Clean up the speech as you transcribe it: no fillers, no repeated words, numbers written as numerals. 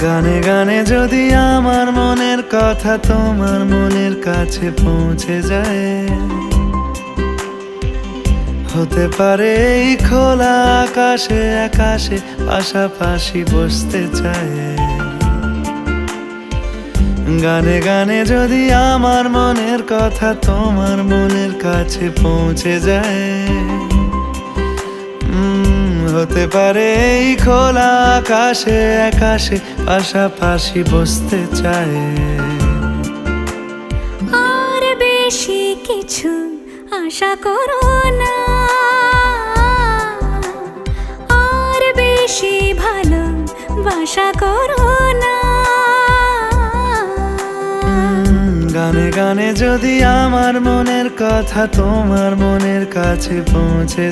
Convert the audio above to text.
গানে গানে যদি আমার মনের কথা তোমার মনের কাছে পৌঁছে যায়, হতে পারে এই খোলা আকাশে আকাশে পাশাপাশি বসতে চায়। গানে গানে যদি আমার মনের কথা তোমার মনের কাছে পৌঁছে যায়, হতে পারে এই খোলা আকাশে আকাশে পাশাপাশি বসতে চায়। আর বেশি কিছু আশা করো না, আর বেশি ভালোবাসা করো না। গানে গানে যদি আমার মনের কথা তোমার মনের কাছে পৌঁছে